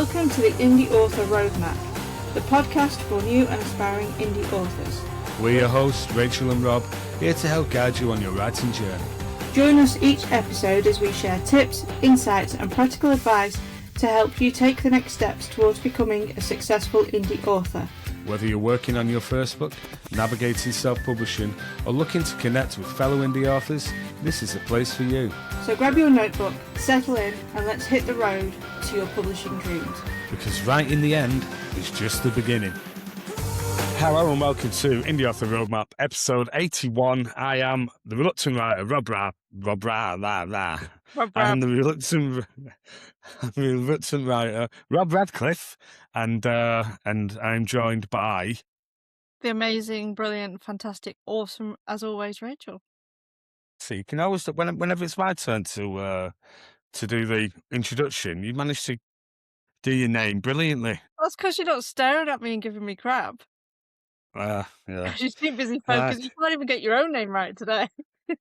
Welcome to the Indie Author Roadmap, the podcast for new and aspiring indie authors. We're your hosts, Rachel and Rob, here to help guide you on your writing journey. Join us each episode as we share tips, insights and practical advice to help you take the next steps towards becoming a successful indie author. Whether you're working on your first book, navigating self-publishing, or looking to connect with fellow indie authors, this is the place for you. So grab your notebook, settle in, and let's hit the road to your publishing dreams. Because right in the end, it's just the beginning. Hello and welcome to Indie Author Roadmap, episode 81. I am the reluctant writer, I am the reluctant writer, Rob Radcliffe, and I'm joined by the amazing, brilliant, fantastic, awesome, as always, Rachel. So you can always, whenever it's my turn to do the introduction, you manage to do your name brilliantly. That's because you're not staring at me and giving me crap. Yeah. You're too busy focused. You can't even get your own name right today.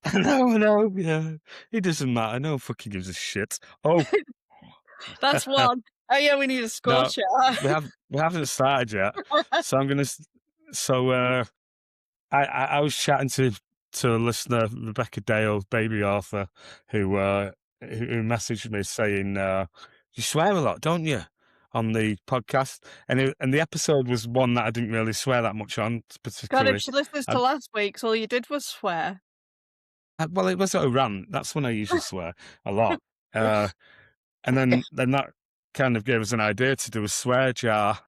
I know, yeah. It doesn't matter. No one fucking gives a shit. Oh. That's one. Oh, yeah, we need a score chart. We haven't started yet. So I'm going to... I was chatting to a listener, Rebecca Dale, baby author, who messaged me saying, you swear a lot, don't you, on the podcast? And the episode was one that I didn't really swear that much on, particularly. God, if she listens to last week's, all you did was swear. Well, it was a rant. That's when I usually swear a lot. And then that kind of gave us an idea to do a swear jar.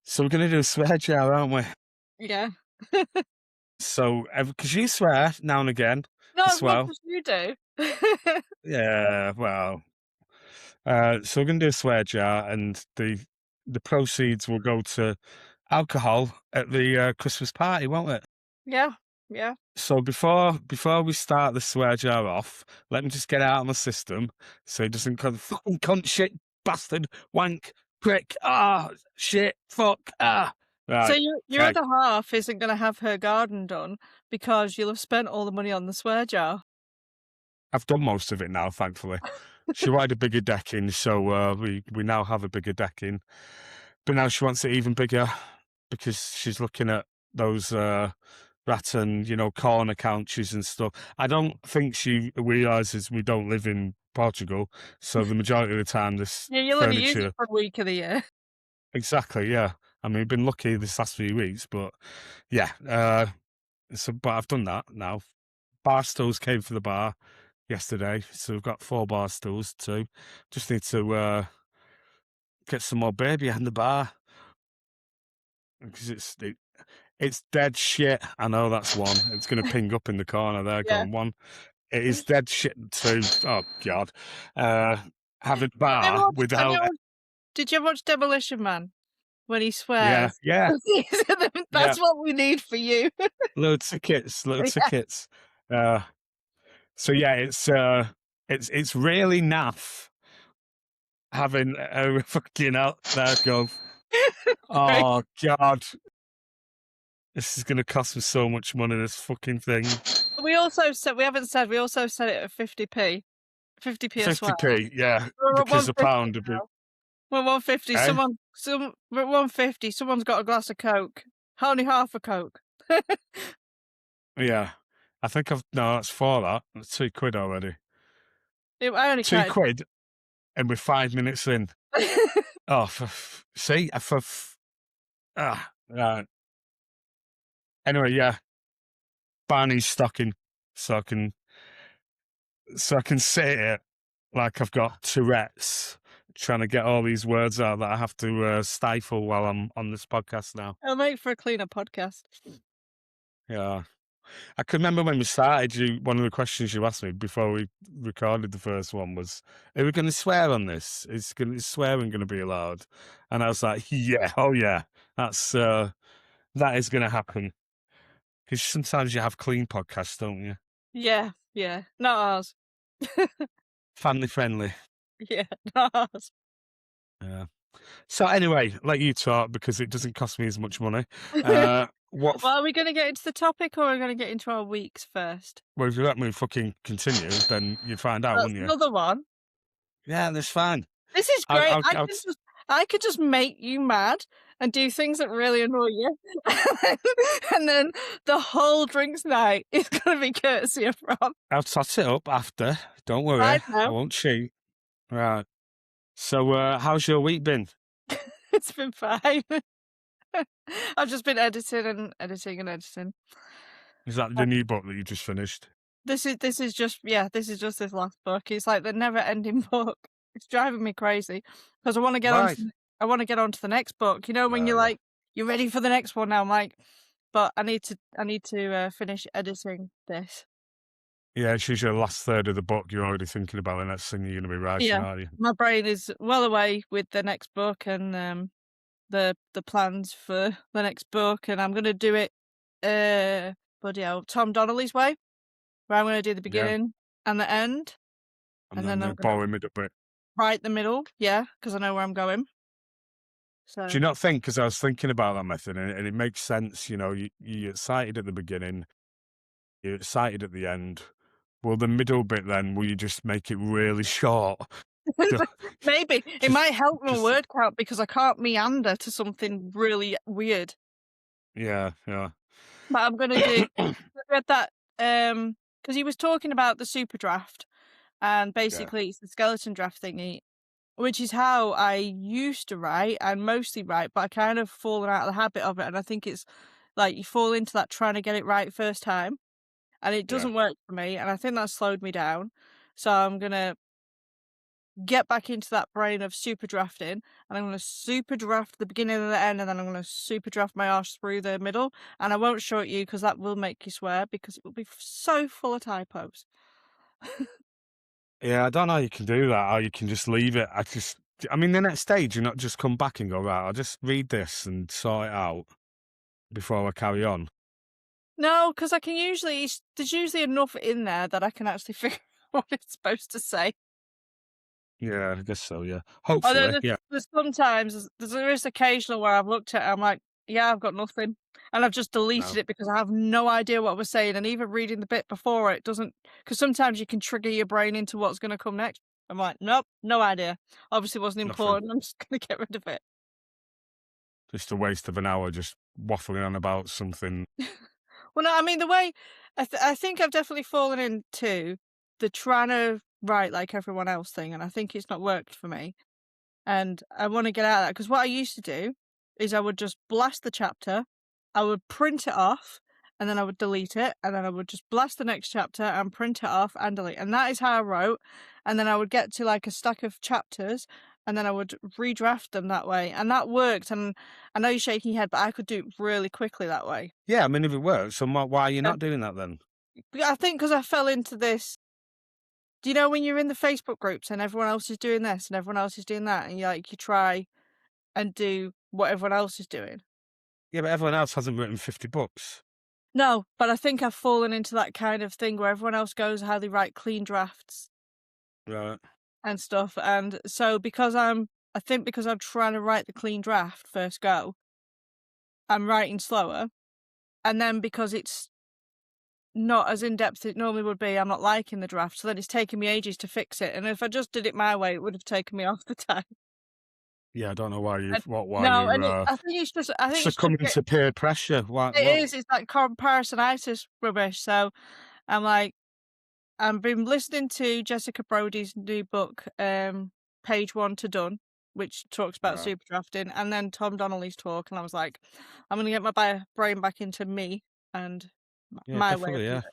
So we're going to do a swear jar, aren't we? Yeah. So, because you swear now and again. No, as well. What you do? Yeah, well. So we're going to do a swear jar, and the proceeds will go to alcohol at the Christmas party, won't it? Yeah. So before we start the swear jar off, let me just get out of my system so it doesn't come fucking cunt, shit, bastard, wank, prick, shit, fuck, Right, so your other half isn't going to have her garden done because you'll have spent all the money on the swear jar. I've done most of it now, thankfully. She wanted a bigger decking, so we now have a bigger decking. But now she wants it even bigger because she's looking at those rattan, corner couches and stuff. I don't think she realises we don't live in Portugal, so the majority of the time this you'll only use it for a week of the year. Exactly, yeah. I mean, we've been lucky this last few weeks, but yeah. But I've done that now. Bar stools came for the bar yesterday, so we've got 4 bar stools too. Just need to get some more baby in the bar because it's dead shit. I know that's one. It's going to ping up in the corner there, going one. It is dead shit too. Oh God, have a bar without. Did you ever watch Demolition Man? When he swears. Yeah. That's what we need for you. Little tickets. So yeah, it's really naff having a fucking out there go. Oh God, this is going to cost me so much money. This fucking thing. We also set it at 50p. 50p as well. 50p, yeah, because a pound a bit. Well, 150. At 150, someone's got a glass of Coke. Only half a Coke. Yeah, I think that's 4. That's £2 already. I only 2 quid, and we're 5 minutes in. Right. Anyway, yeah, Barney's stocking, so I can say it like I've got Tourette's. Trying to get all these words out that I have to stifle while I'm on this podcast now. It'll make for a cleaner podcast. Yeah. I can remember when we started, one of the questions you asked me before we recorded the first one was, are we going to swear on this? Is swearing going to be allowed? And I was like, yeah, that is going to happen. Because sometimes you have clean podcasts, don't you? Yeah, not ours. Family friendly. Yeah, not ours. Yeah. So anyway, let you talk because it doesn't cost me as much money. Well, are we going to get into the topic or are we going to get into our weeks first? Well, if you let me fucking continue, then you'd find out, wouldn't you? Another one. Yeah, that's fine. This is great. I could just make you mad and do things that really annoy you. And then the whole drinks night is going to be courtesy of Rob. I'll tot it up after. Don't worry. I I know. won't cheat. Right. So, how's your week been? It's been fine. I've just been editing and editing and editing. Is that the new book that you just finished? This is just this last book. It's like the never-ending book. It's driving me crazy because I want to get Right. on to the next book. You know, when you're like, you're ready for the next one now. I'm like, but I need to finish editing this. Yeah, it's usually the last third of the book. You're already thinking about the next thing you're going to be writing, Yeah, aren't you? my brain is well away with the next book and the plans for the next book, and I'm gonna do it bloody hell, Tom Donnelly's way, where I'm gonna do the beginning and the end, And and then then the I'm gonna boring middle bit. write the middle, yeah, because I know where I'm going. So Do you not think? Because I was thinking about that method, and it makes sense. You know, you're excited at the beginning, you're excited at the end. Well, the middle bit, then, will you just make it really short? maybe it might help my word count because I can't meander to something really weird. Yeah, yeah. But I'm gonna do. I read that because he was talking about the super draft, and basically it's the skeleton draft thingy, which is how I used to write and mostly write, but I kind of fallen out of the habit of it. And I think it's like you fall into that trying to get it right first time, and it doesn't work for me. And I think that slowed me down. So I'm going to get back into that brain of super drafting, and I'm going to super draft the beginning and the end, and then I'm going to super draft my arse through the middle. And I won't show it you because that will make you swear because it will be so full of typos. Yeah, I don't know how you can do that, or you can just leave it. I mean, the next stage, you not just come back and go, right, I'll just read this and sort it out before I carry on. No, because I can there's usually enough in there that I can actually figure out what it's supposed to say. Yeah, I guess so, yeah. Hopefully, yeah. There's sometimes, there is occasional where I've looked at it, I'm like, yeah, I've got nothing. And I've just deleted it because I have no idea what I was saying. And even reading the bit before it doesn't, because sometimes you can trigger your brain into what's going to come next. I'm like, nope, no idea. Obviously wasn't important. Nothing. I'm just going to get rid of it. Just a waste of an hour just waffling on about something. Well, no, I mean, the way, I think I've definitely fallen into the trying to write like everyone else thing. And I think it's not worked for me. And I want to get out of that because what I used to do is I would just blast the chapter, I would print it off, and then I would delete it, and then I would just blast the next chapter and print it off and delete. And that is how I wrote. And then I would get to like a stack of chapters, and then I would redraft them that way. And that worked. And I know you're shaking your head, but I could do it really quickly that way. Yeah, I mean, if it works, so why are you not doing that then? I think because I fell into this. Do you know when you're in the Facebook groups and everyone else is doing this and everyone else is doing that, and you try and do what everyone else is doing? Yeah, but everyone else hasn't written 50 books. No, but I think I've fallen into that kind of thing where everyone else goes how they write clean drafts Right. and stuff. And so because I'm trying to write the clean draft first go, I'm writing slower. And then because it's not as in-depth as it normally would be, I'm not liking the draft. So then it's taking me ages to fix it. And if I just did it my way, it would have taken me off the time. Yeah, I don't know why you I think it's just succumbing to peer pressure. It's like comparisonitis rubbish. So I'm like, I've been listening to Jessica Brody's new book, Page 1 to Done, which talks about super drafting, and then Tom Donnelly's talk, and I was like, I'm going to get my brain back into me and my way of doing it.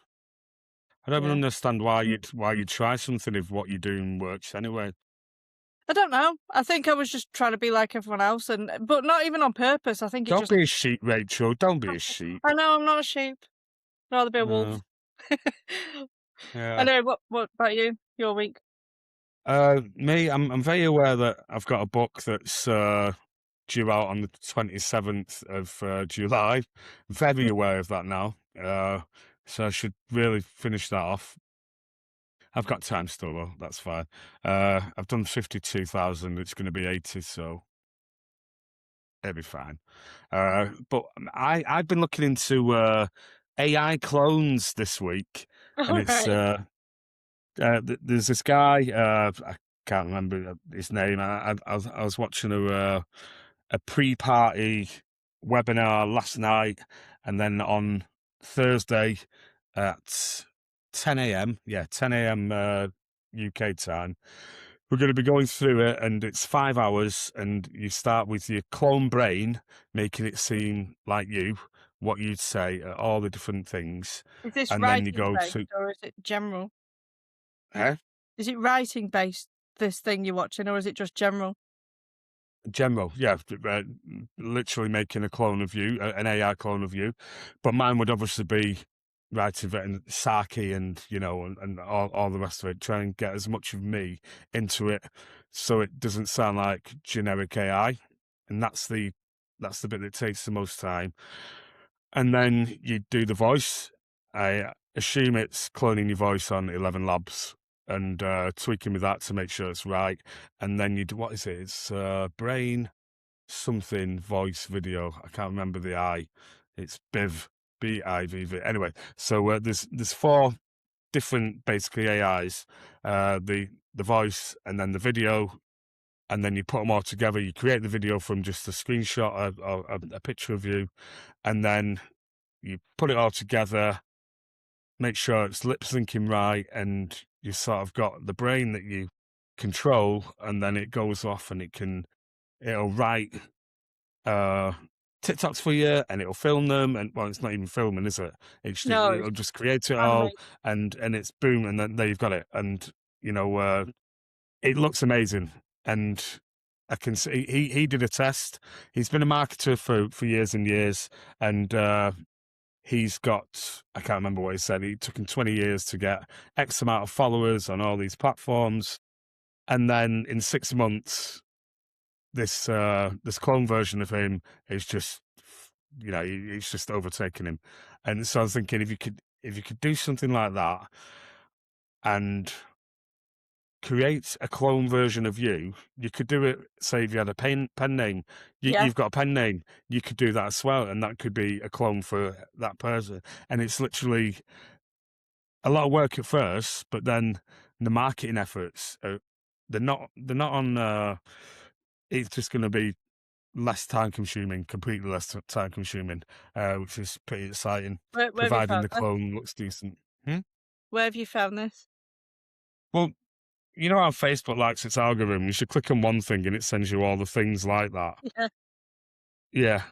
I don't even understand why you'd try something if what you're doing works anyway. I don't know. I think I was just trying to be like everyone else, but not even on purpose. I think Don't be a sheep, Rachel. Don't be a sheep. I know I'm not a sheep. I'd rather be a wolf. Yeah. Anyway, what about you? Your week? Me, I'm very aware that I've got a book that's due out on the 27th of July. Very aware of that now. So I should really finish that off. I've got time still, though. That's fine. I've done 52,000. It's going to be 80, so it'll be fine. But I've been looking into AI clones this week, and it's there's this guy. I can't remember his name. I was watching a pre-party webinar last night, and then on Thursday at 10 a.m. Yeah, 10 a.m. UK time. We're going to be going through it, and it's 5 hours, and you start with your clone brain, making it seem like you, what you'd say, all the different things, Is this and then you writing go based to, or is it general? eh? Is it writing based, this thing you're watching, or is it just general? General, yeah, literally making a clone of you, an AI clone of you, but mine would obviously be writing it in Saki and and all the rest of it. Try and get as much of me into it, so it doesn't sound like generic AI, and that's the bit that takes the most time. And then you do the voice. I assume it's cloning your voice on 11 Labs and tweaking with that to make sure it's right. And then you do, what is it? It's brain something voice video. I can't remember the I. It's BIV, BIVV. Anyway, so there's 4 different basically AIs. The voice and then the video, and then you put them all together. You create the video from just a screenshot or a picture of you, and then you put it all together, make sure it's lip syncing right, and you sort of got the brain that you control, and then it goes off and it'll write TikToks for you, and it'll film them. And well, it's not even filming, is it? No, It'll it's just create it all, animate. and it's boom, and then there you've got it. And it looks amazing. And I can see he did a test. He's been a marketer for years and years, and he's got, I can't remember what he said. It took him 20 years to get X amount of followers on all these platforms. And then in 6 months, this clone version of him is just, he's just overtaken him. And so I was thinking, if you could do something like that and create a clone version of you, you could do it. Say if you had a pen name, Yeah. you've got a pen name, you could do that as well, and that could be a clone for that person. And it's literally a lot of work at first, but then the marketing efforts they're not on. It's just going to be less time consuming, completely less time consuming, which is pretty exciting. Where have you Providing found the this? clone looks decent. Hmm? Where have you found this? Well, you know how Facebook likes its algorithm? You should click on one thing and it sends you all the things like that. Yeah.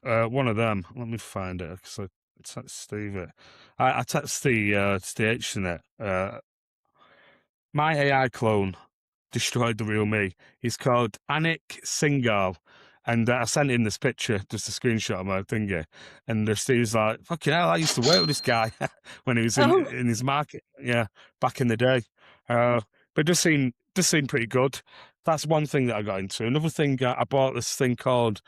Yeah, one of them. Let me find it because I text Steve it. I text the H in it. My AI clone destroyed the real me. He's called Anik Singhal. And I sent him this picture, just a screenshot of my thingy. And Steve's like, fucking hell, I used to work with this guy when he was in his market. Yeah, back in the day. But it does seem pretty good. That's one thing that I got into. Another thing, I bought this thing called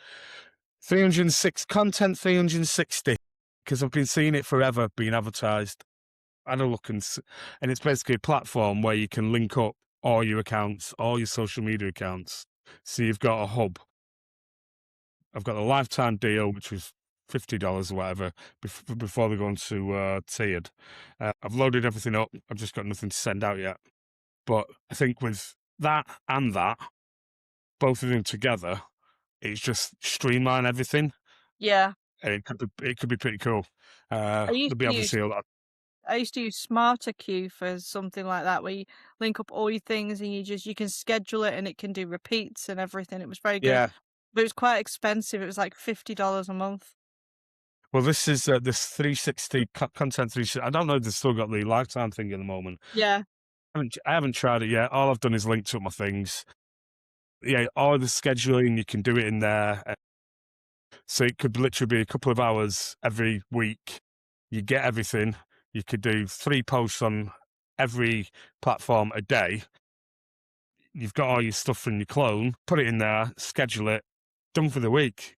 360 because I've been seeing it forever being advertised. I had a look, and it's basically a platform where you can link up all your accounts, all your social media accounts. So you've got a hub. I've got a lifetime deal, which was $50 or whatever, before they go into tiered. I've loaded everything up. I've just got nothing to send out yet. But I think with that and that, both of them together, it's just streamline everything. Yeah. And it could be pretty cool. There'll be obviously a lot. I used to use Smarter Queue for something like that, where you link up all your things and you can schedule it and it can do repeats and everything. It was very good. Yeah. But it was quite expensive. It was like $50 a month. Well, this is this 360 content 360. I don't know if they've still got the lifetime thing at the moment. Yeah. I haven't tried it yet. All I've done is linked up my things. Yeah, all the scheduling, you can do it in there. So it could literally be a couple of hours every week. You get everything. You could do 3 posts on every platform a day. You've got all your stuff in your clone, put it in there, schedule it, done for the week.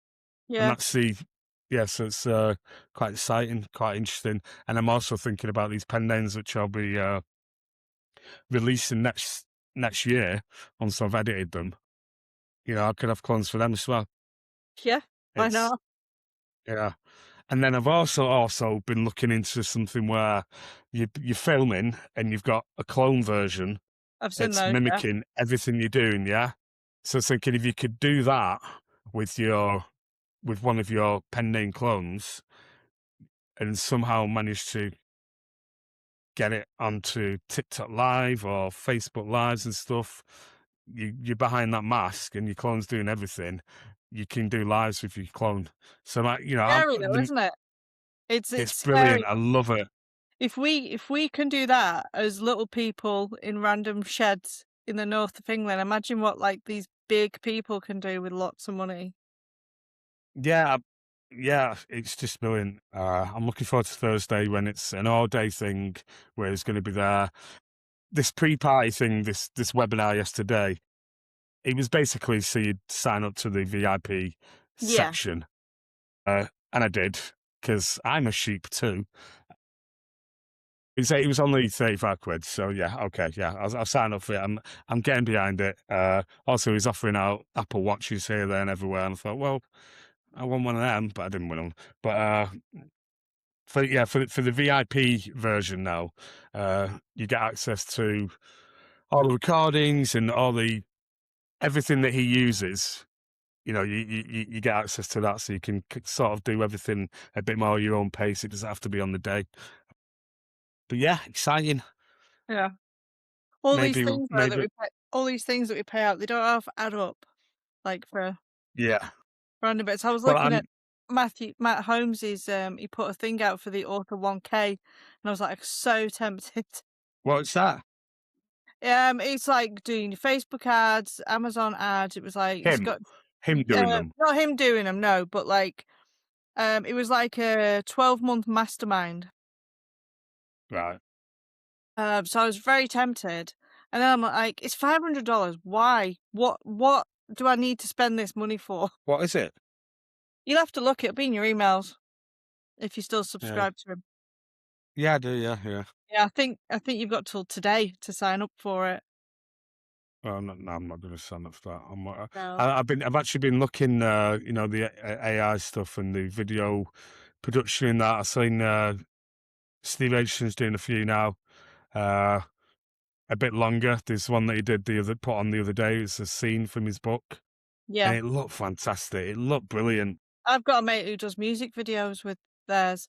And Yeah. that's so it's quite exciting, quite interesting. And I'm also thinking about these pen names, which I'll be releasing next year once I've edited them. I could have clones for them as well. Yeah. Why not? Yeah. And then I've also been looking into something where you're filming and you've got a clone version I've seen It's those. Yeah. mimicking everything you're doing, yeah? So I was thinking if you could do that with one of your pen name clones and somehow manage to get it onto TikTok Live or Facebook Lives and stuff, you're behind that mask and your clone's doing everything. You can do lives with your clone. So, like, Scary though, isn't it? It's it's scary. brilliant. I love it. If we can do that as little people in random sheds in the north of England, imagine what like these big people can do with lots of money. Yeah, yeah, it's just brilliant. I'm looking forward to Thursday when it's an all-day thing where it's going to be there. This pre-party thing, this webinar yesterday, it was basically so you'd sign up to the VIP Yeah. section, and I did because I'm a sheep too. It was only 35 quid, so yeah, okay, yeah, I'll sign up for it. I'm getting behind it. Also, he's offering out Apple Watches here, there, and everywhere, and I thought, well, I won one of them, but I didn't win them. But for the VIP version now, you get access to all the recordings and everything that he uses. You get access to that, so you can sort of do everything a bit more at your own pace. It doesn't have to be on the day. But yeah, exciting. Yeah. All these Maybe, things though that maybe, we pay, all these things that we pay out, they don't have add up like for yeah. random bits. I was Well, looking at Matt Holmes's he put a thing out for the Author 1K and I was like so tempted. what's that? It's like doing your Facebook ads, Amazon ads. It was like he's got Him doing them, not him doing them, no, but like it was like a 12-month mastermind. right? So I was very tempted, and then I'm like, it's $500. Why? What do I need to spend this money for? What is it? You'll have to look. It'll be in your emails if you still Yeah, subscribe to him. yeah, I do. Yeah, yeah. Yeah, I think you've got till today to sign up for it. Well, no, I'm not going to sign up for that. No. I've actually been looking, the AI stuff and the video production in that. I've seen Steve Edison's doing a few now, a bit longer. There's one that he did put on the other day. It's a scene from his book, Yeah, and it looked fantastic. It looked brilliant. I've got a mate who does music videos with theirs,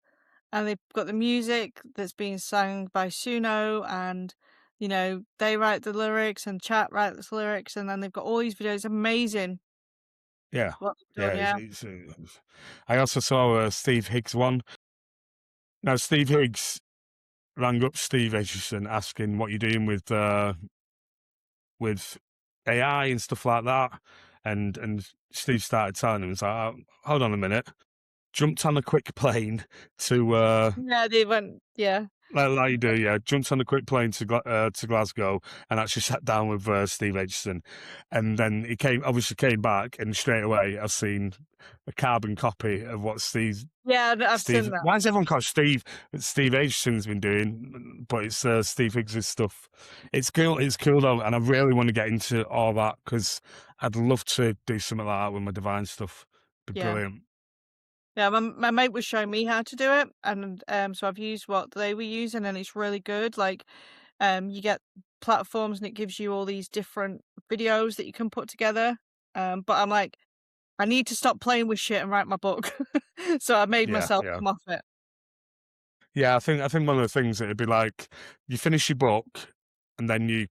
and they've got the music that's being sung by Suno, and they write the lyrics and chat writes the lyrics, and then they've got all these videos. Amazing Yeah, what they've yeah. done. Yeah, I also saw Steve Higgs one. Now, Steve Higgs rang up Steve Edison asking what you're doing with AI and stuff like that, and Steve started telling him, "It's like, hold on a minute." Jumped on a quick plane to yeah, they went. Yeah, like you do, yeah. Jumped on a quick plane to Glasgow and actually sat down with Steve Edison, and then he obviously came back, and straight away I've seen a carbon copy of what yeah, I've seen Steve. that. Why is everyone called Steve? Steve Edison's been doing, but it's Steve Higgs' stuff. It's cool. It's cool though, and I really want to get into all that because I'd love to do something like that with my divine stuff. It'd be Yeah. brilliant. Yeah, my mate was showing me how to do it, and so I've used what they were using, and it's really good. Like, you get platforms, and it gives you all these different videos that you can put together. But I'm like, I need to stop playing with shit and write my book, so I made Yeah, myself yeah. come off it. Yeah, I think one of the things it'd be like you finish your book and then you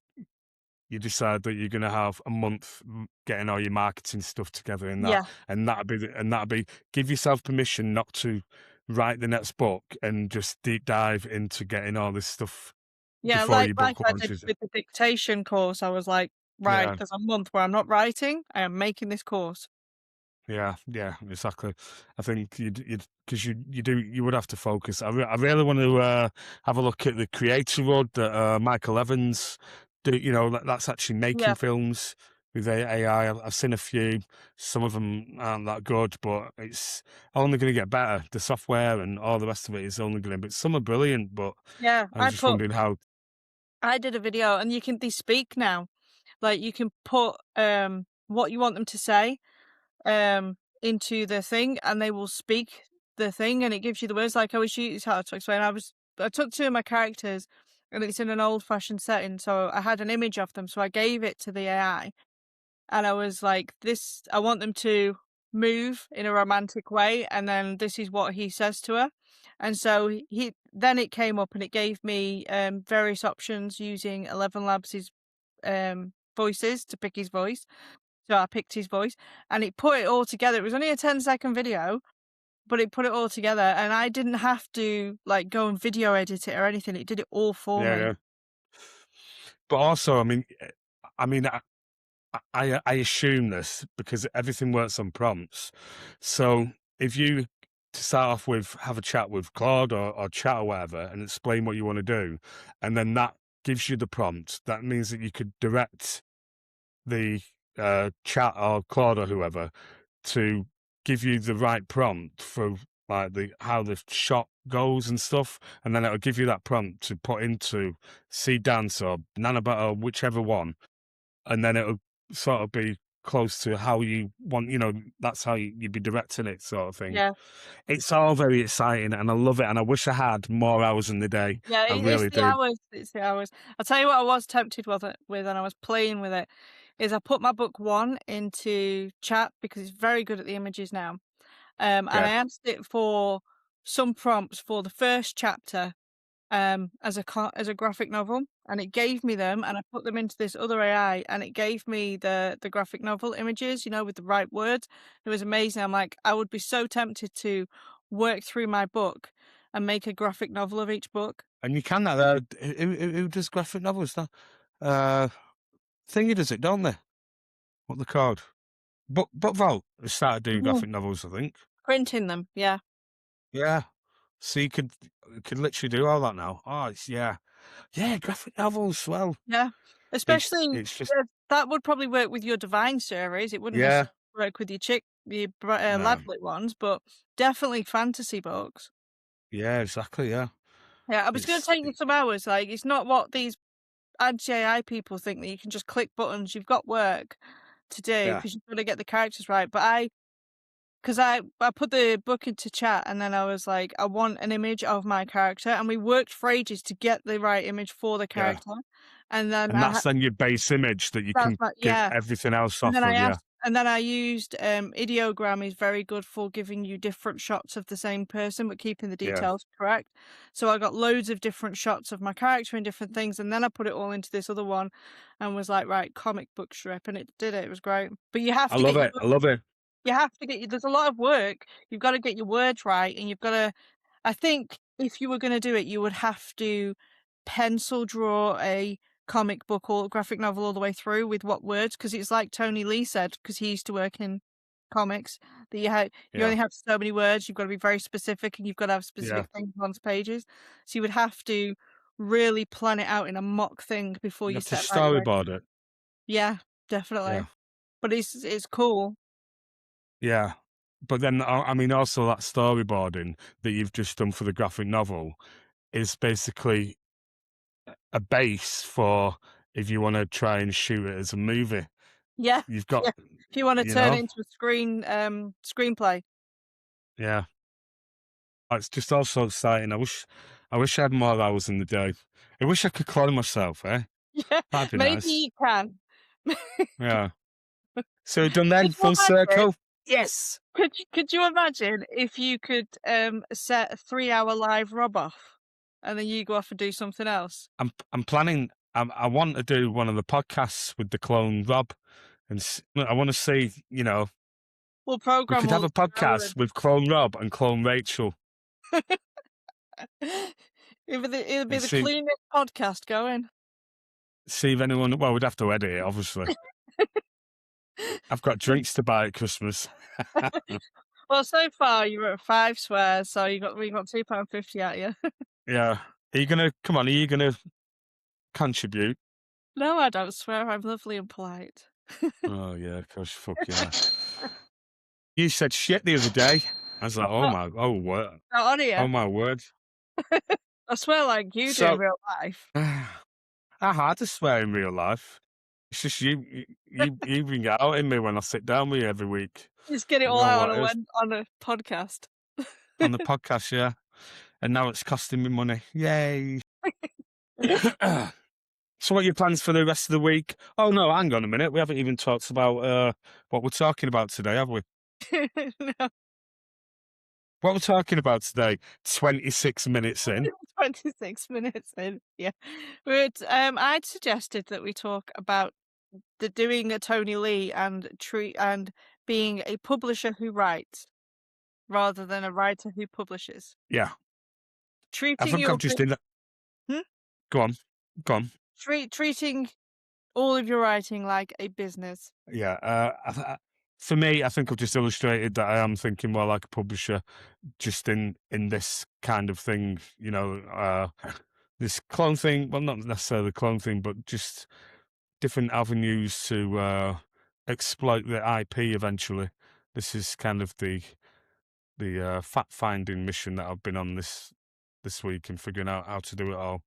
decide that you're going to have a month getting all your marketing stuff together in that, Yeah, and that'd be give yourself permission not to write the next book and just deep dive into getting all this stuff yeah, before like your like book I did launches. with the dictation course. I was like, right, Yeah, there's a month where I'm not writing. I am making this course. yeah, exactly. I think you'd because you would have to focus. I really want to have a look at the creator road that Michael Evans do. That's actually making Yeah, films with AI. I've seen a few. Some of them aren't that good, but it's only going to get better. The software and all the rest of it is only going to. But some are brilliant. But yeah. I was just wondering how. I did a video, and they speak now. Like you can put what you want them to say into the thing, and they will speak the thing, and it gives you the words. Like I was used how to explain. I took two of my characters, and it's in an old-fashioned setting. So I had an image of them, so I gave it to the AI, and I was like, "This, I want them to move in a romantic way, and then this is what he says to her." And so he then it came up and it gave me various options using 11 Labs' voices to pick his voice. So I picked his voice, and it put it all together. It was only a 10-second video, but it put it all together, and I didn't have to like go and video edit it or anything. It did it all for Yeah, me. yeah. But also, I mean, I assume this because everything works on prompts. So if you to start off with have a chat with Claude or chat or whatever and explain what you want to do, and then that gives you the prompt, that means that you could direct the chat or Claude or whoever to give you the right prompt for like how the shot goes and stuff, and then it'll give you that prompt to put into Sea Dance or Banana Butter or whichever one, and then it'll sort of be close to how you want, that's how you'd be directing it, sort of thing. Yeah. It's all very exciting and I love it, and I wish I had more hours in the day. Yeah, I it's really the do. hours. It's the hours. I'll tell you what I was tempted with, and I was playing with it, is I put my book one into chat because it's very good at the images now. And I Yeah. asked it for some prompts for the first chapter as a graphic novel, and it gave me them, and I put them into this other AI, and it gave me the graphic novel images, with the right words. It was amazing. I'm like, I would be so tempted to work through my book and make a graphic novel of each book. And you can that. Who does graphic novels now? Thingy does it, don't they? What they called? But Vault has started doing graphic novels, I think. Printing them, yeah. Yeah. So you could literally do all that now. Oh, yeah, graphic novels. Well, Yeah. Especially, it's just that would probably work with your Divine series. It wouldn't yeah, necessarily work with your no, Ladlit ones, but definitely fantasy books. yeah, exactly, yeah. Yeah, I was gonna It's take you some hours. Like, it's not what these AI people think, that you can just click buttons. You've got work to do yeah, because you've got to get the characters right. But because I put the book into chat, and then I was like, I want an image of my character, and we worked for ages to get the right image for the yeah. character. And then And that's then your base image that you can give yeah. everything else And off then of. Yeah, I used ideogram is very good for giving you different shots of the same person but keeping the yeah. details correct. So I got loads of different shots of my character and different things, and then I put it all into this other one and was like, right, comic book strip, and it did it. It was great. But you have I to love get your it. I love it. there's a lot of work. You've got to get your words right, and you've got to, I think if you were going to do it, you would have to pencil draw a comic book or graphic novel all the way through with what words, because it's like Tony Lee said, because he used to work in comics, that you only Yeah, have so many words. You've got to be very specific, and you've got to have yeah. specific things on pages. So you would have to really plan it out in a mock thing before You you have to set about your work. storyboard it. Yeah, definitely. Yeah, But it's cool. yeah. But then, I mean, also that storyboarding that you've just done for the graphic novel is basically a base for if you want to try and shoot it as a movie. Yeah, You've got, yeah. If you want to you turn it know, into a screenplay. yeah. It's just all so exciting. I wish I had more hours in the day. I wish I could clone myself, eh? Yeah, That'd be maybe nice. you can. Yeah. So we're done then, Could you full imagine? circle. Yes. Could you imagine if you could set a 3-hour live Rob off, and then you go off and do something else? I'm planning. I want to do one of the podcasts with the clone Rob, and I want to see. We'll We program could have all a the podcast with clone Rob and clone Rachel, It'll be and the cleanest podcast going. see if anyone. Well, we'd have to edit it, obviously. I've got drinks to buy at Christmas. Well, so far you're at 5 swears, so we got £2.50 at you. Yeah. Are you gonna come on? Are you gonna contribute? No, I don't swear. I'm lovely and polite. Oh yeah, gosh, fuck yeah. You said shit the other day. I was like, Not what? on Oh here. my word. I swear like you do in real life. I hard to swear in real life. It's just you bring it out in me when I sit down with you every week. Just get it You all know out what it is. on a podcast. On the podcast, yeah. And now it's costing me money. Yay. So what are your plans for the rest of the week? Oh, no, hang on a minute. We haven't even talked about what we're talking about today, have we? No, What we're talking about today, 26 minutes in. 26 minutes in. Yeah. But I'd suggested that we talk about doing a Tony Lee and being a publisher who writes rather than a writer who publishes. Yeah. I Treating think your I've just did that. Hmm? Go on. Go on. treating all of your writing like a business. Yeah. For me, I think I've just illustrated that I am thinking more like a publisher, just in this kind of thing, this clone thing. Well, not necessarily clone thing, but just different avenues to exploit the IP eventually. This is kind of the fact finding mission that I've been on this week and figuring out how to do it all.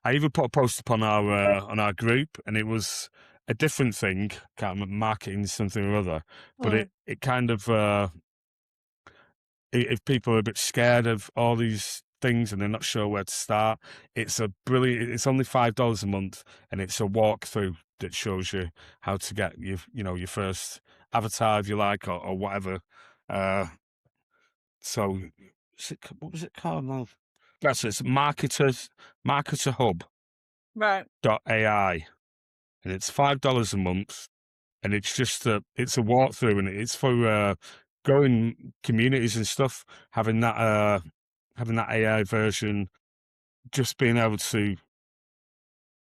I even put a post up on our group, and it was a different thing, can't remember, marketing something or other, but Mm. it kind of if people are a bit scared of all these things and they're not sure where to start, it's a brilliant. It's only $5 a month, and it's a walkthrough that shows you how to get your first avatar, if you like, or whatever. So, what was it called now? That's it's marketerhub.ai, Right. and it's $5 a month, and it's just it's a walkthrough, and it's for growing communities and stuff. Having that AI version, just being able to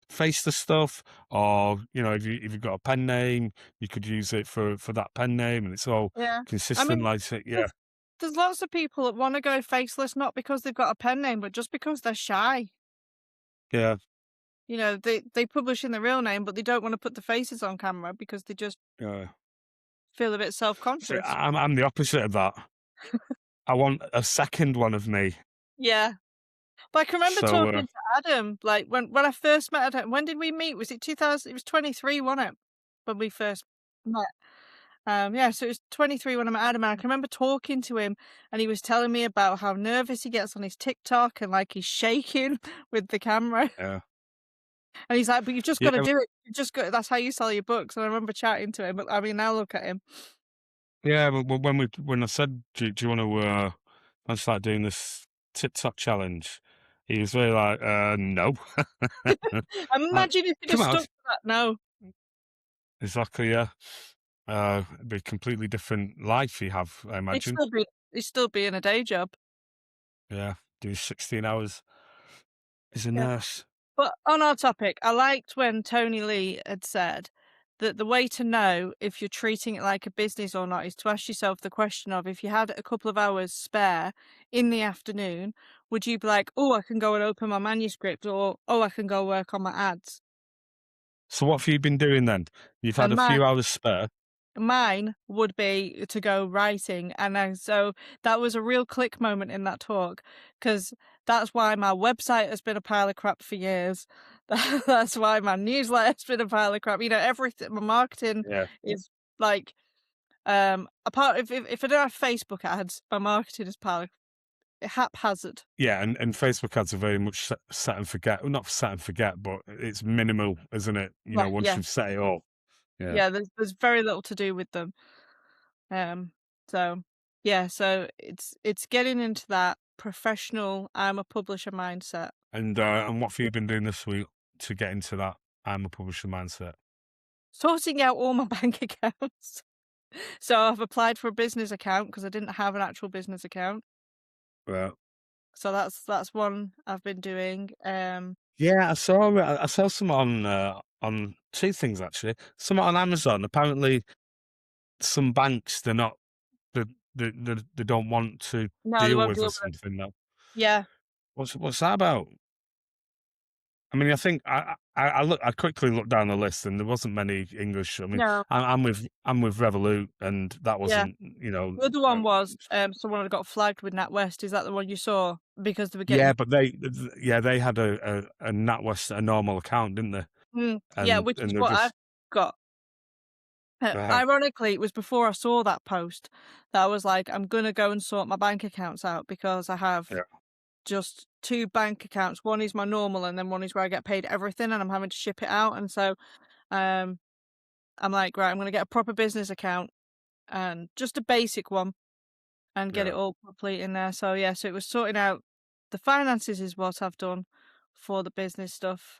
face the stuff, or if you've got a pen name, you could use it for that pen name, and it's all Yeah. I consistent. mean, Like yeah, there's lots of people that want to go faceless, not because they've got a pen name, but just because they're shy. yeah. They publish in their real name, but they don't want to put the faces on camera because they just Yeah. feel a bit See, self-conscious. I'm the opposite of that. I want a second one of me. Yeah. But I can remember So talking to Adam, like when I first met Adam. When did we meet? Was it 2000? It was 23, wasn't it? When we first met. Yeah, so it was 23 when I met Adam, and I can remember talking to him, and he was telling me about how nervous he gets on his TikTok and like he's shaking with the camera. yeah, And he's like, "But you've just got to yeah, do it. You just got. That's how you sell your books." And I remember chatting to him. But I mean, now look at him. yeah. But when I said, do you want to I start doing this TikTok challenge, he was very like, no. Imagine if he'd have Come on, stuck to that. No, exactly. Yeah, it'd be a completely different life you have, I he'd imagine. still be in a day job. Yeah, do 16 hours as a Yeah. nurse. But on our topic, I liked when Tony Lee had said that the way to know if you're treating it like a business or not is to ask yourself the question of, if you had a couple of hours spare in the afternoon, would you be like, "Oh, I can go and open my manuscript," or "Oh, I can go work on my ads"? So what have you been doing then? You've had And a few hours spare. mine would be to go writing, and so that was a real click moment in that talk, because that's why my website has been a pile of crap for years. That's why my newsletter's been a pile of crap. Everything. My marketing Yeah. is like apart if I don't have Facebook ads, my marketing is pile of haphazard. Yeah, and Facebook ads are very much set and forget. Well, not set and forget, but it's minimal, isn't it? Right, Once yeah, you've set it up. Yeah. yeah. There's very little to do with them. Um, so yeah, so it's getting into that professional, I'm a publisher mindset. And what have you been doing this week to get into that I'm a publisher mindset? Sorting out all my bank accounts. So I've applied for a business account because I didn't have an actual business account. Right. So that's one I've been doing. Yeah, I saw some on two things actually. Some on Amazon. Apparently, some banks they're not they they don't want to No, they deal won't with deal or with it. something. Now, Yeah. what's that about? I mean, I think I quickly looked down the list and there wasn't many English. I mean, No. I'm with Revolut, and that Yeah. wasn't The other one was someone had got flagged with NatWest. Is that the one you saw? Because they were getting yeah, but they had a NatWest, a normal account, didn't they? yeah, And which is they're what I've just got. right. Ironically, it was before I saw that post that I was like, I'm gonna go and sort my bank accounts out because I have Yeah. just two bank accounts. One is my normal, and then one is where I get paid everything, and I'm having to ship it out. And so, I'm like, right, I'm going to get a proper business account and just a basic one, and get it all properly in there. So yeah, so it was sorting out the finances is what I've done for the business stuff.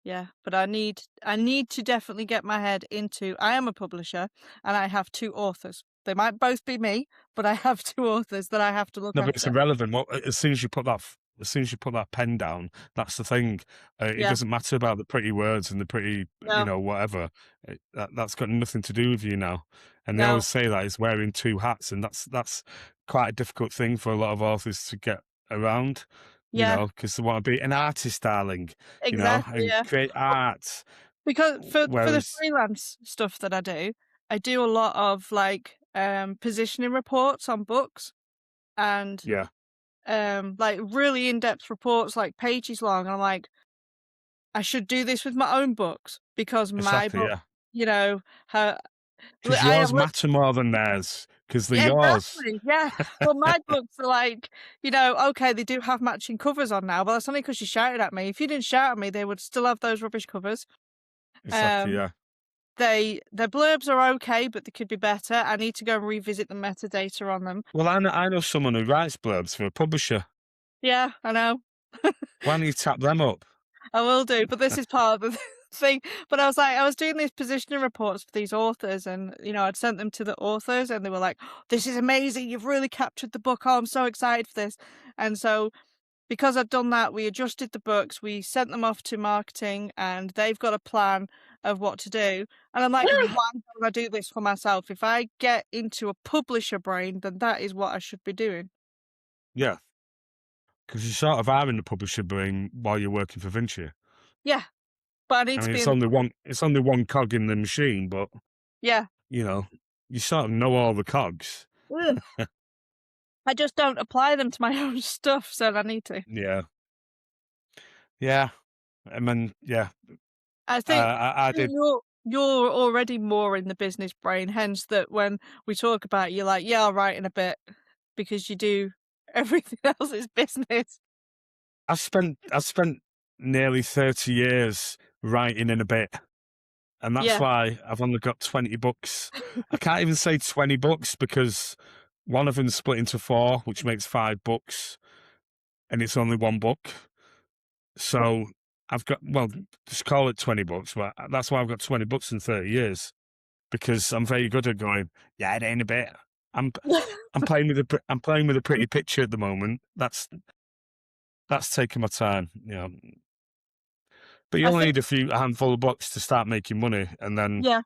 Yeah, but I need to definitely get my head into. I am a publisher, and I have two authors. They might both be me, but I have two authors that I have to look No, but it's after. irrelevant. Well, as soon as you put that pen down, that's the thing. It Yeah. doesn't matter about the pretty words and the pretty, No. whatever. That's got nothing to do with you now. And they No. always say that it's wearing two hats, and that's quite a difficult thing for a lot of authors to get around. Yeah. Because they want to be an artist, darling. Exactly. And Yeah. create art. Because for the Whereas, freelance stuff that I do a lot of like positioning reports on books, and yeah, like really in-depth reports, like pages long. And I'm like, I should do this with my own books, because my exactly, book, yeah. you know, Because I am. yours matter more than theirs. Because they're Yeah, yours. exactly. Yeah. Well, my books are like, okay, they do have matching covers on now, but that's only because you shouted at me. If you didn't shout at me, they would still have those rubbish covers. Exactly, yeah. Their blurbs are okay, but they could be better. I need to go and revisit the metadata on them. Well, I know someone who writes blurbs for a publisher. Yeah, I know. Why don't you tap them up? I will do, but this is part of the thing. But I was doing these positioning reports for these authors, and I'd sent them to the authors, and they were like, "This is amazing! You've really captured the book. Oh, I'm so excited for this!" And so, because I'd done that, we adjusted the books, we sent them off to marketing, and they've got a plan of what to do. And I'm like, why don't I do this for myself? If I get into a publisher brain, then that is what I should be doing. Yeah. Because you sort of are in the publisher brain while you're working for Vinci. Yeah, but I need to be It's in the... it's only one cog in the machine, but Yeah. you sort of know all the cogs. Ugh. I just don't apply them to my own stuff, so I need to. Yeah. Yeah. I mean, yeah. I think I did. you're already more in the business brain, hence that when we talk about it, you're like, yeah, I'll write in a bit, because you do everything else is business. I spent nearly 30 years writing in a bit. And that's Yeah. why I've only got 20 books. I can't even say 20 books because one of them's split into 4, which makes 5 books, and it's only one book. So I've got, well, just call it 20 books, but that's why I've got 20 books in 30 years, because I'm very good at going, yeah, it ain't a bit. I'm playing with a pretty picture at the moment. That's taking my time, But you only need a handful of books to start making money, and then Yeah,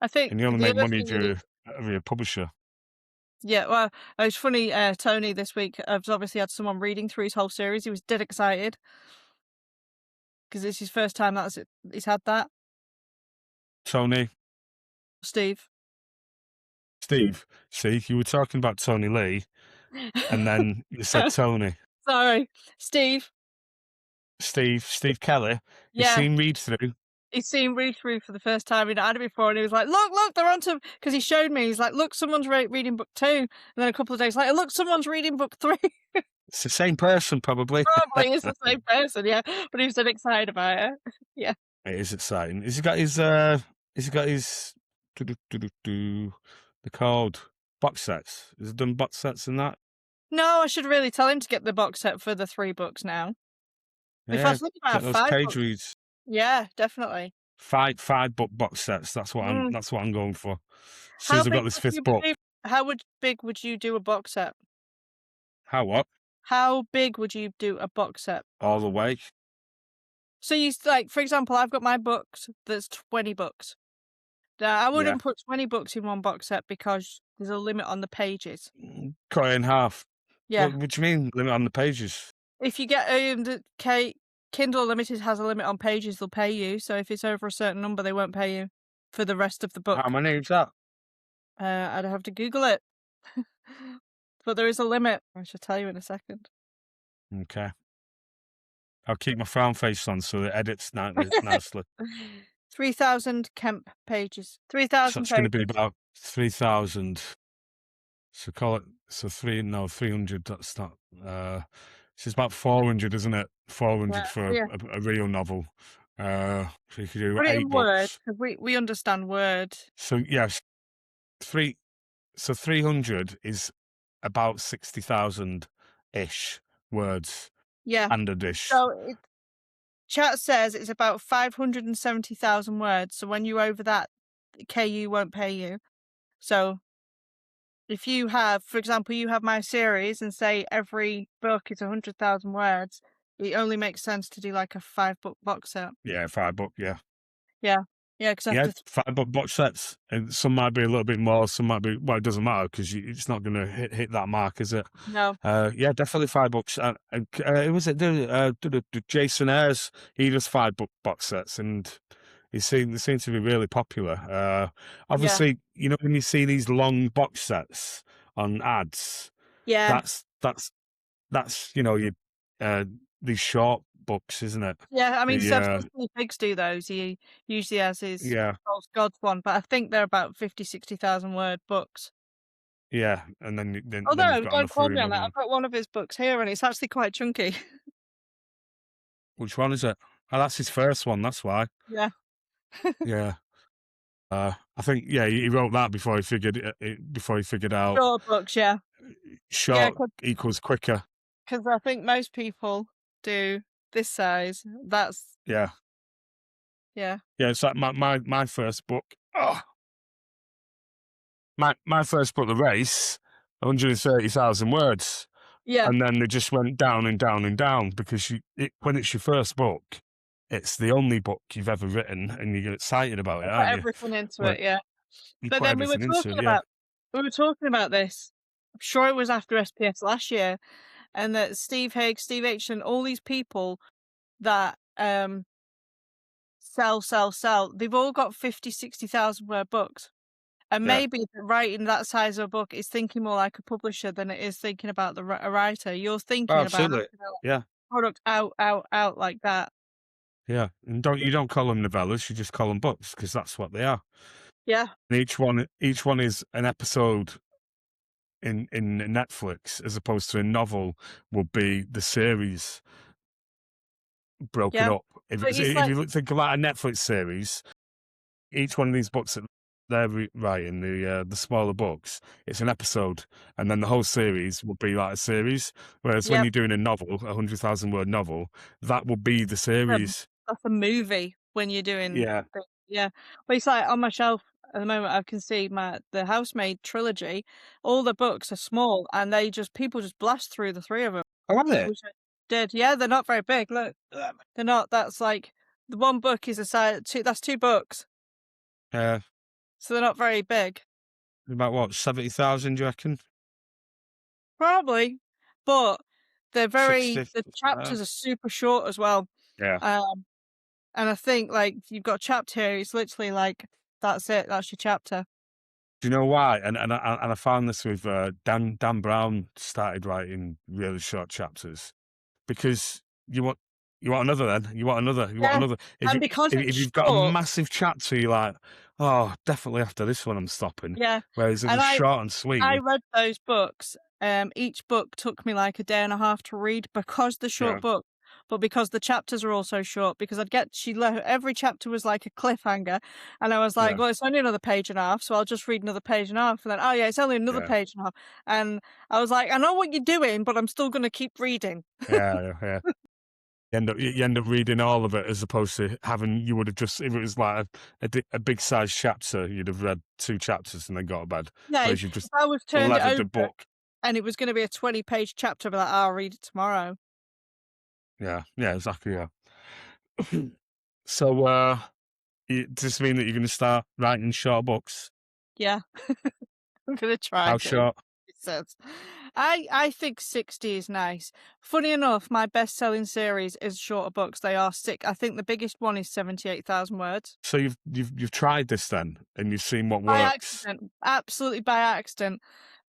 I think and you only the make other money thing is... if you're a publisher. Yeah, well, it's funny, Tony this week, I've obviously had someone reading through his whole series. He was dead excited, because it's his first time he's had that. Tony, Steve. see, you were talking about Tony Lee, and then you said Tony. Sorry, Steve. Steve Kelly. Yeah. You've seen read through. He's seen read through for the first time. He'd had it before, and he was like, look, they're on to... Because he showed me, he's like, look, someone's reading book 2. And then a couple of days later, look, someone's reading book 3. It's the same person, probably. Probably is the same person, yeah. But he was so excited about it. Yeah. It is exciting. Has he got his they're called box sets? Has he done box sets and that? No, I should really tell him to get the box set for the 3 books now. In fact, I think about those 5 page books. reads. Yeah, definitely. 5 book box sets. That's what I'm going for. As soon How as I've got big this would 5th you book. How big would you do a box set? How what? How big would you do a box set? All the way. So like, for example, I've got my books that's 20 books. Now, I wouldn't put 20 books in one box set because there's a limit on the pages. Cut it in half. Yeah. What do you mean, limit on the pages? If you get Kindle Unlimited has a limit on pages, they'll pay you. So if it's over a certain number, they won't pay you for the rest of the book. How many is that? I'd have to Google it. But there is a limit. I shall tell you in a second. Okay. I'll keep my frown face on so it edits nicely. 3,000 Kemp pages. 3,000 So it's going to be about 3,000. So call it 300. That's not. It's about 400, isn't it? 400 for Yeah. a real novel. So you could do Put it 8 in Word, books. 'cause we understand Word. So yes, 300 is about 60,000 ish words Yeah. and a dish. So chat says it's about 570,000 words. So when you're over that, KU won't pay you. So if you have, for example, you have my series and say every book is 100,000 words, it only makes sense to do like a 5-book box set. Yeah, 5 book. Yeah. Yeah. Yeah, because Yeah, after 5 book box sets, and some might be a little bit more, some might be. Well, it doesn't matter because it's not going to hit that mark, is it? no. Yeah, definitely 5 books. Who was it? Jason Ayres. He does 5 book box sets, and they seem to be really popular. Yeah. Obviously, you know when you see these long box sets on ads, Yeah. that's you these short books, isn't it? Yeah, I mean, The Steve Biggs do those. He usually has his yeah. False Gods one, but I think they're about 50,000-60,000 word books. Yeah, and then you've Although, got don't enough for quote me on another that. one. I've got one of his books here, and it's actually quite chunky. Which one is it? Oh, that's his first one. That's why. Yeah. Yeah. I think he wrote that before he figured out Short books, yeah. Yeah, short equals quicker. because I think most people do this size. That's Yeah, yeah. yeah. It's like my first book. Oh, my first book, The Race, 130,000 words, Yeah. and then they just went down and down and down because when it's your first book, it's the only book you've ever written, and you get excited about it, Put aren't you? everything into Like it, yeah. you But put then everything into it. Yeah. we were talking about this. I'm sure it was after SPS last year, and that Steve Higgs, Steve H, and all these people that sell. They've all got 50,000-60,000 word books. And Yeah. maybe writing that size of a book is thinking more like a publisher than it is thinking about a writer. You're Oh, thinking about absolutely. Yeah. product out like that. Yeah, and you don't call them novellas, you just call them books because that's what they are. Yeah. And each one is an episode in Netflix, as opposed to a novel would be the series broken Yeah. up. But it's If like, you think about a Netflix series, each one of these books that they're writing, the smaller books, it's an episode, and then the whole series would be like a series. Whereas when yeah, you're doing a novel, 100,000 word novel, that would be the series. that's a movie when you're doing Yeah, yeah. But it's like on my shelf at the moment I can see the Housemaid trilogy. All the books are small and people just blast through the 3 of them. I love it. Which I did. Yeah, they're not very big. Look. They're not. That's like the one book is a size that's 2 books. Yeah. So they're not very big. About what, 70,000, do you reckon? Probably. But the 60. chapters are super short as well. Yeah. Um, and I think like you've got a chapter here, it's literally like that's it, that's your chapter. Do you know why? And I found this with Dan Brown started writing really short chapters because you want another then you want another you want Yeah. another. And because If it's you've got a short, massive chapter, you're like, oh, definitely after this one I'm stopping. yeah. Whereas if And it's short and sweet, I read those books. Each book took me like a day and a half to read because the short yeah, book, but because the chapters are also short. Because every chapter was like a cliffhanger, and I was like, yeah, well, it's only another page and a half, so I'll just read another page and a half. And then, oh yeah, it's only another yeah, page and a half. And I was like, I know what you're doing, but I'm still going to keep reading. yeah. You end up reading all of it as opposed to you would have just, if it was like a big size chapter, you'd have read 2 chapters and then got to bed. Yeah, Whereas if you've just I was turned it levered the over book. and it was going to be a 20-page chapter, I'd be like, I'll read it tomorrow. Yeah, exactly. Yeah. So, does this mean that you're going to start writing short books? Yeah. I'm gonna try How to. short? It says, I think 60 is nice. Funny enough, my best-selling series is shorter books. They are sick. I think the biggest one is 78,000 words. So you've tried this then, and you've seen what By works. accident, absolutely by accident.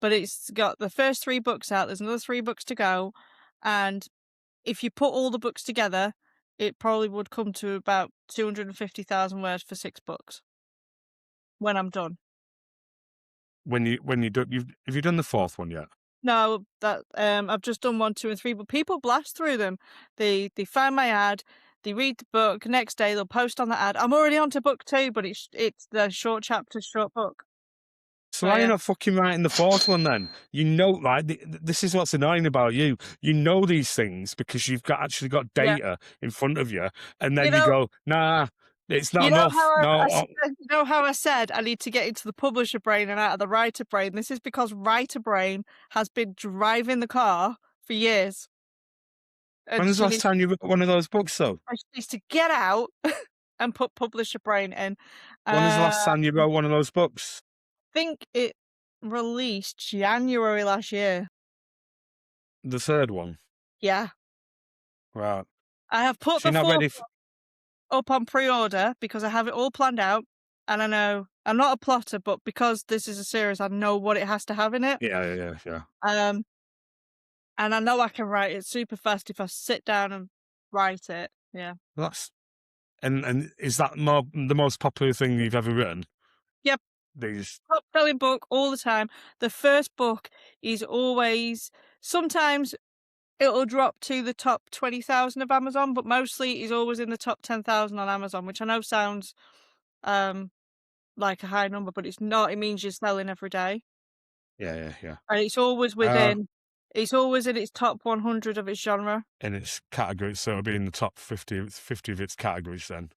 But it's got the first 3 books out. There's another 3 books to go, and if you put all the books together, it probably would come to about 250,000 words for 6 books when I'm done. when you do, have you done the fourth one yet? No, that I've just done 1, 2, and 3, but people blast through them. They find my ad, they read the book, next day they'll post on the ad. I'm already on to book 2, but it's the short chapter, short book. So So why are you yeah. not fucking writing the fourth one then? You know, like this is what's annoying about you. You know these things because you've actually got Yeah. data in front of you, and You then you know, go, nah, it's not you know enough. how No, you know how I said I need to get into the publisher brain and out of the writer brain? This is because writer brain has been driving the car for years. when And was the last time you read one of those books, though? she needs to get out and put publisher brain in. When was the Uh, last time you wrote one of those books? think it released January last year. The third one, Yeah. right? I have put So the you're not fourth ready. one up on pre-order because I have it all planned out, and I know I'm not a plotter, but because this is a series, I know what it has to have in it. Yeah. Um, and I know I can write it super fast if I sit down and write it. Yeah. That's and is that the most popular thing you've ever written? Yep. These. Top selling book all the time. The first book is always sometimes it'll drop to the top 20,000 of Amazon, but mostly is always in the top 10,000 on Amazon, which I know sounds like a high number, but it's not. It means you're selling every day. Yeah. And it's always it's always in its top 100 of its genre. In its category, so it'll be in the top 50 of its categories then.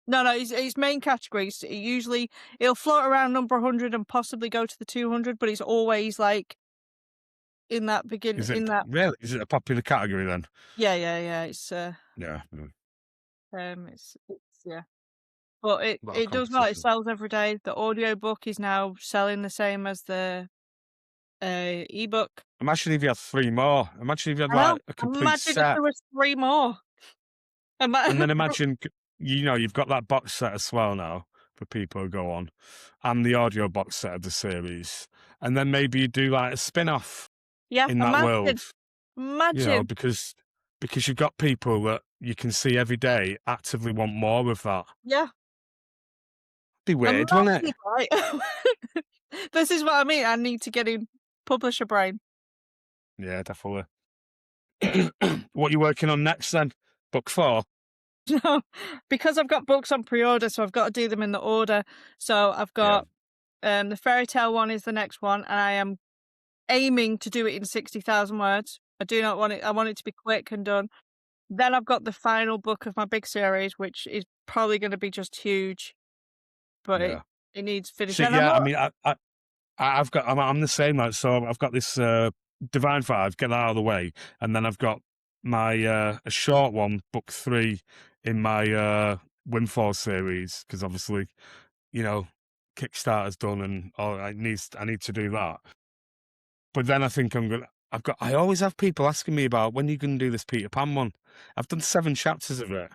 No, its main categories. It'll float around number 100 and possibly go to the 200, but it's always like in that beginning. Is it In that, really? Is it a popular category then? yeah. It's Yeah. yeah. But A lot of it does well. It competition. sells every day. The audiobook is now selling the same as the ebook. Imagine if you had 3 more. Imagine if you had I know. like a complete Imagine if set, there was 3 more. and then imagine you've got that box set as well now for people who go on, and the audio box set of the series, and then maybe you do like a spin-off Yeah, in that world. imagine. Because you've got people that you can see every day actively want more of that. Yeah, Be weird, wouldn't imagine, it? right? This is what I mean. I need to get in publisher brain. Yeah, definitely. What are you working on next then? Book 4? No, because I've got books on pre-order, so I've got to do them in the order. So I've got the fairy tale one is the next one, and I am aiming to do it in 60,000 words. I do not want it. I want it to be quick and done. Then I've got the final book of my big series, which is probably going to be just huge, but Yeah. it needs finishing. So And yeah, I mean, I'm the same. Like, so I've got this Divine 5, get that out of the way, and then I've got my a short one, book 3, in my Windfall series, because obviously, Kickstarter's done, and I need to do that. But then I think I always have people asking me about when you can do this Peter Pan one. I've done 7 chapters of it,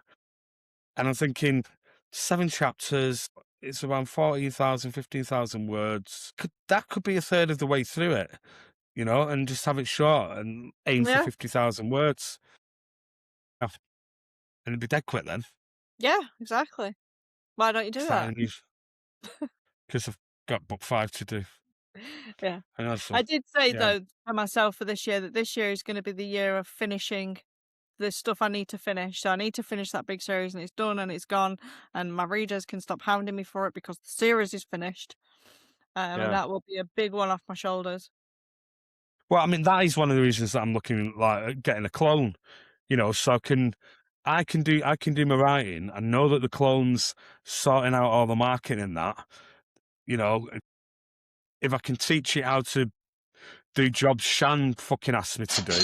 and I'm thinking 7 chapters. It's around 14,000, 15,000 words. That could be a third of the way through it, and just have it short and aim for yeah, 50,000 words. And it'd be dead quick then. yeah, exactly. Why don't you do that? Because I've got book 5 to do. Yeah. And also, I did say, yeah. though, for myself for this year, that this year is going to be the year of finishing the stuff I need to finish. So I need to finish that big series, and it's done and it's gone, and my readers can stop hounding me for it because the series is finished. And that will be a big one off my shoulders. Well, I mean, that is one of the reasons that I'm looking at getting a clone, so I can do my writing. I know that the clone's sorting out all the marketing and that, if I can teach it how to do jobs Shan fucking asked me to do,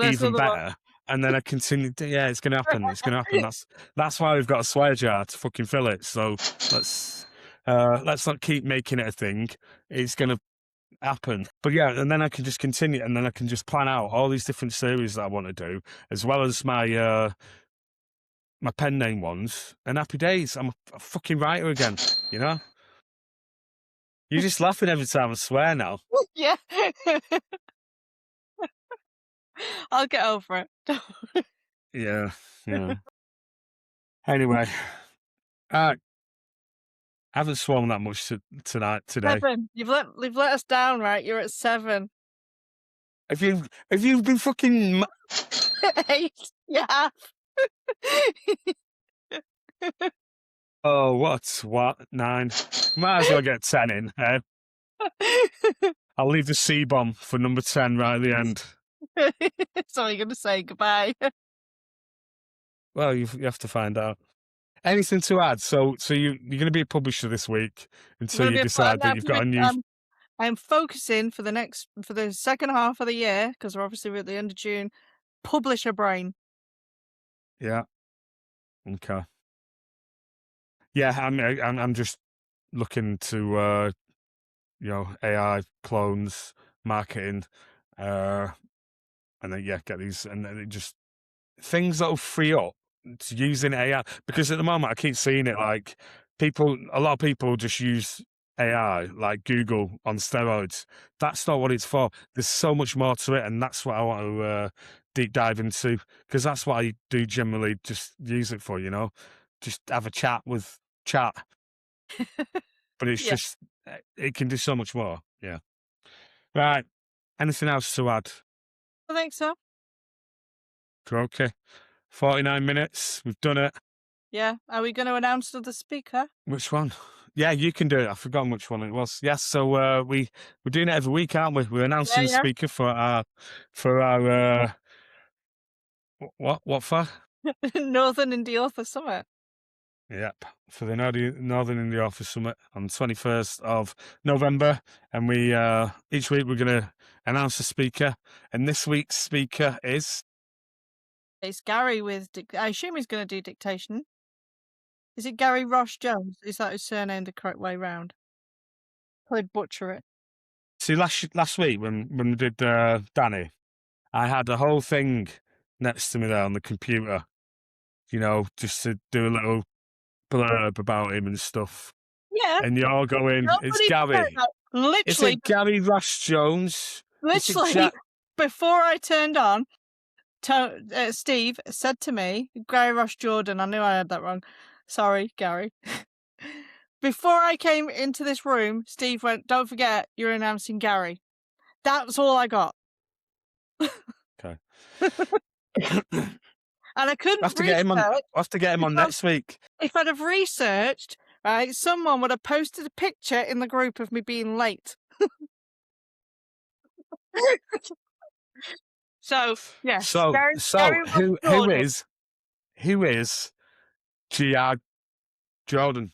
even better. And then I continue. Yeah, it's going to happen. It's going to happen. That's why we've got a swear jar to fucking fill it. So let's not keep making it a thing. It's going to happen. But yeah, and then I can just continue, and then I can just plan out all these different series that I want to do, as well as my my pen name ones. And happy days. I'm a fucking writer again. You're just laughing every time I swear now. Yeah. I'll get over it. Yeah. Anyway, I haven't swum that much today. 7. You've let us down, right? You're at 7. Have you been fucking? 8. You have. Oh, what 9? Might as well get 10 in. Eh? I'll leave the C bomb for number 10 right at the end. So you're going to say goodbye. Well, you have to find out. Anything to add? So you're going to be a publisher this week until you decide that you've got a new. I'm focusing for the second half of the year, because we're obviously at the end of June. Publisher brain. Yeah. Okay. Yeah, I'm just looking to AI clones, marketing, and then get these, and then it just things that'll free up to using AI, because at the moment I keep seeing it like a lot of people just use AI like Google on steroids. That's not what it's for. There's so much more to it, and that's what I want to deep dive into, because that's what I do generally just use it for, just have a chat with chat. But it's just, it can do so much more. Yeah. Right. Anything else to add? I think so. Okay. 49 minutes. We've done it. Yeah. Are we going to announce the speaker? Which one? Yeah, you can do it. I've forgotten which one it was. Yes. So we're doing it every week, aren't we? We're announcing the speaker for our what for? Northern Indie Author Summit. Yep, for the Northern Indie Author Summit on 21st of November. And we each week we're going to announce a speaker. And this week's speaker is... It's Gary with... I assume he's going to do dictation. Is it Gary Ross Jones? Is that his surname the correct way round? I'd butcher it. See, last week when we did Danny, I had a whole thing next to me there on the computer, just to do a little blurb about him and stuff. Yeah. And you're going, it's Gary. Literally. Is it Gary Ross Jones? Literally, before I turned on, Steve said to me, Gary Ross Jordan, I knew I had that wrong. Sorry, Gary. Before I came into this room, Steve went, don't forget, you're announcing Gary. That's all I got. Okay. And I couldn't I'll have to get him on next week. If I'd have researched, right, someone would have posted a picture in the group of me being late. So, yes. So who is G.R. Jordan?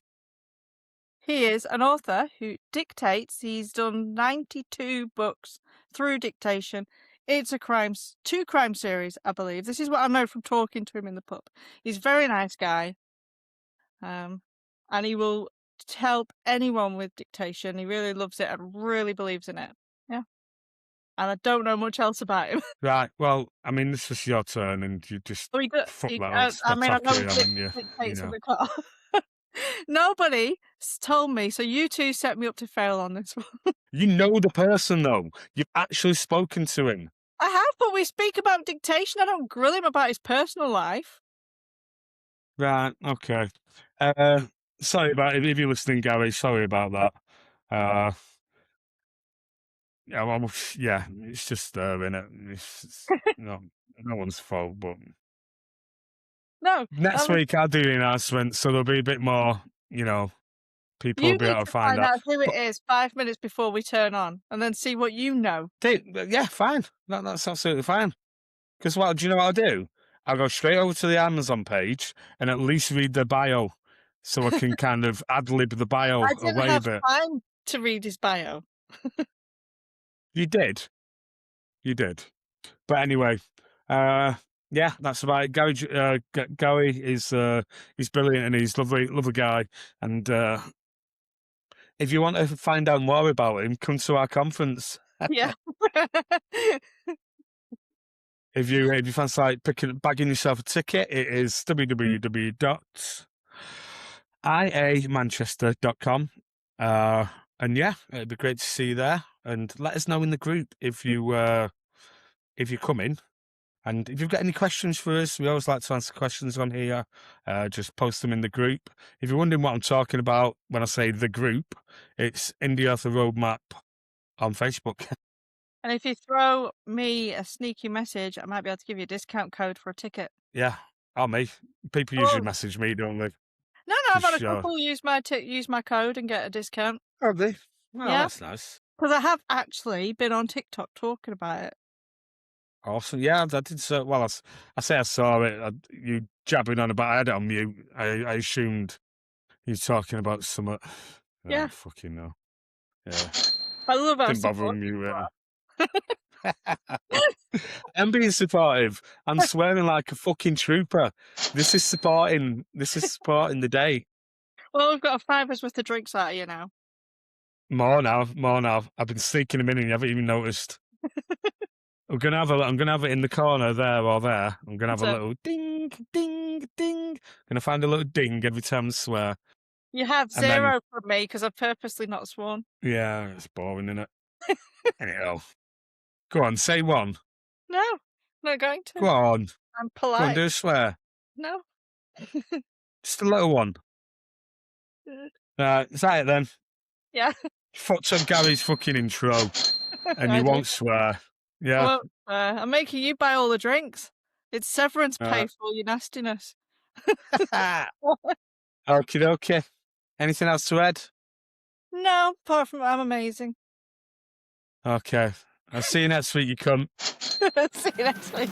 He is an author who dictates. He's done 92 books through dictation. It's a 2 crime series, I believe. This is what I know from talking to him in the pub. He's a very nice guy. And he will help anyone with dictation. He really loves it and really believes in it. Yeah. And I don't know much else about him. Right. Well, I mean, this was your turn, and you just fuck that up. The car. Nobody told me, so you two set me up to fail on this one. You know the person, though. You've actually spoken to him. I have, but we speak about dictation. I don't grill him about his personal life. Right. Okay. Sorry about if you're listening, Gary. Sorry about that. Yeah, it's just innit? It's no one's fault, but no. Next week I'll do the announcement, so there'll be a bit more, people will be able to find out who it is 5 minutes before we turn on, and then see what you know. Yeah, fine. That's absolutely fine. Because do you know what I'll do? I'll go straight over to the Amazon page and at least read the bio, so I can kind of ad-lib the bio away a bit. I didn't have time to read his bio. You did. But anyway, yeah, that's about it. Gary is he's brilliant and he's lovely guy. And if you want to find out more about him, come to our conference. Yeah. If you fancy like bagging yourself a ticket, it is www.iamanchester.com. And yeah, it'd be great to see you there. And let us know in the group if you're coming. And if you've got any questions for us, we always like to answer questions on here. Just post them in the group. If you're wondering what I'm talking about when I say the group, it's Indie Author Roadmap on Facebook. And if you throw me a sneaky message, I might be able to give you a discount code for a ticket. Yeah, me. People usually message me, don't they? No, I've had a couple use my code and get a discount. Have they? Oh, Yeah. that's nice. Because I have actually been on TikTok talking about it. Awesome. Yeah, I did. So, well, I say I saw it. You jabbing on about. I had it on mute. I assumed you were talking about some. Yeah. Fucking no. Yeah. I love how Didn't bother supportive on you are. I'm being supportive. I'm swearing like a fucking trooper. This is supporting the day. Well, we've got a $5 worth of drinks out of you now. More now. I've been sneaking them in and you haven't even noticed. I'm gonna have it in the corner there or there. I'm gonna have a little ding, ding, ding. Gonna find a little ding every time I swear. You have And then- 0 from me because I've purposely not sworn. Yeah, it's boring, isn't it? Anyhow, go on, say one. No, not going to. Go on, I'm go on, polite. do a swear. No. Just a little one. Is that it then? Yeah. Fucked up Gary's fucking intro, and I you do. won't swear. Yeah. Well, I'm making you buy all the drinks. It's severance pay for all your nastiness. Okay. Anything else to add? No, apart from I'm amazing. Okay. I'll see you next week, you cunt. See you next week.